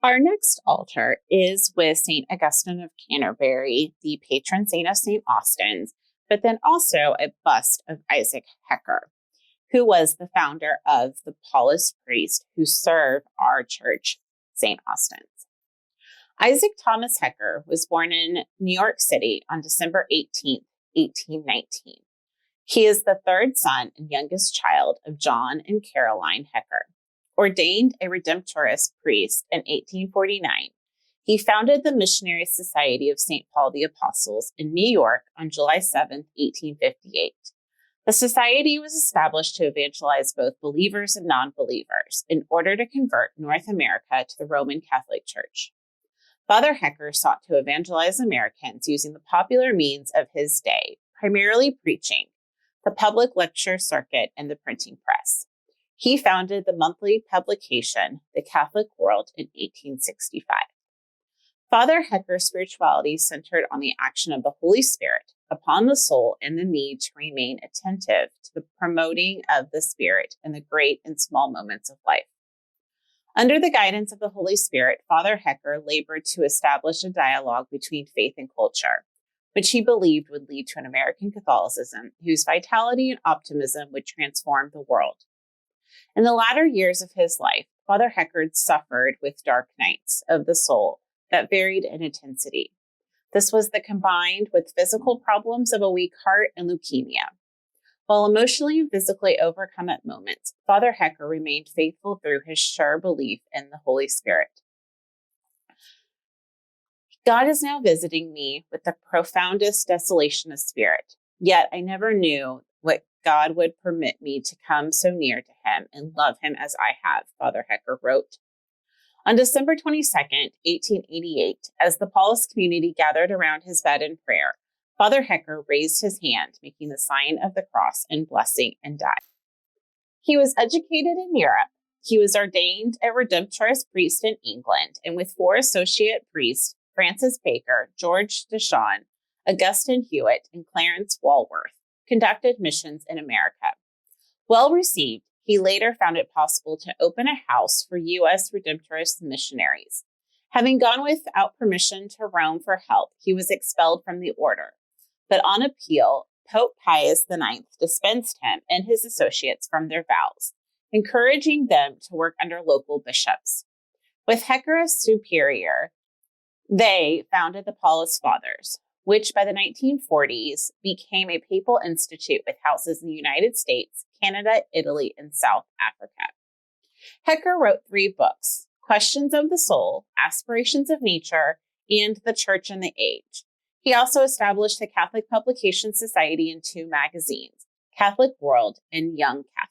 Our next altar is with St. Augustine of Canterbury, the patron saint of St. Austin's, but then also a bust of Isaac Hecker, who was the founder of the Paulist priest who served our church, St. Austin's. Isaac Thomas Hecker was born in New York City on December 18th, 1819. He is the third son and youngest child of John and Caroline Hecker. Ordained a Redemptorist priest in 1849, he founded the Missionary Society of St. Paul the Apostles in New York on July 7, 1858. The society was established to evangelize both believers and non-believers in order to convert North America to the Roman Catholic Church. Father Hecker sought to evangelize Americans using the popular means of his day, primarily preaching, the public lecture circuit, and the printing press. He founded the monthly publication, The Catholic World, in 1865. Father Hecker's spirituality centered on the action of the Holy Spirit upon the soul and the need to remain attentive to the promoting of the Spirit in the great and small moments of life. Under the guidance of the Holy Spirit, Father Hecker labored to establish a dialogue between faith and culture, which he believed would lead to an American Catholicism whose vitality and optimism would transform the world. In the latter years of his life, Father Hecker suffered with dark nights of the soul that varied in intensity. This was combined with physical problems of a weak heart and leukemia. While emotionally and physically overcome at moments, Father Hecker remained faithful through his sure belief in the Holy Spirit. God is now visiting me with the profoundest desolation of spirit, yet I never knew what God would permit me to come so near to him and love him as I have, Father Hecker wrote. On December 22nd, 1888, as the Paulist community gathered around his bed in prayer, Father Hecker raised his hand, making the sign of the cross and blessing, and died. He was educated in Europe. He was ordained a Redemptorist priest in England, and with 4 associate priests, Francis Baker, George Deschamps, Augustine Hewitt, and Clarence Walworth, conducted missions in America. Well received, he later found it possible to open a house for U.S. Redemptorist missionaries. Having gone without permission to Rome for help, he was expelled from the order. But on appeal, Pope Pius IX dispensed him and his associates from their vows, encouraging them to work under local bishops. With Hecker as superior, they founded the Paulist Fathers, which by the 1940s became a papal institute with houses in the United States, Canada, Italy, and South Africa. Hecker wrote 3 books, Questions of the Soul, Aspirations of Nature, and The Church and the Age. He also established the Catholic Publication Society and 2 magazines, Catholic World and Young Catholic.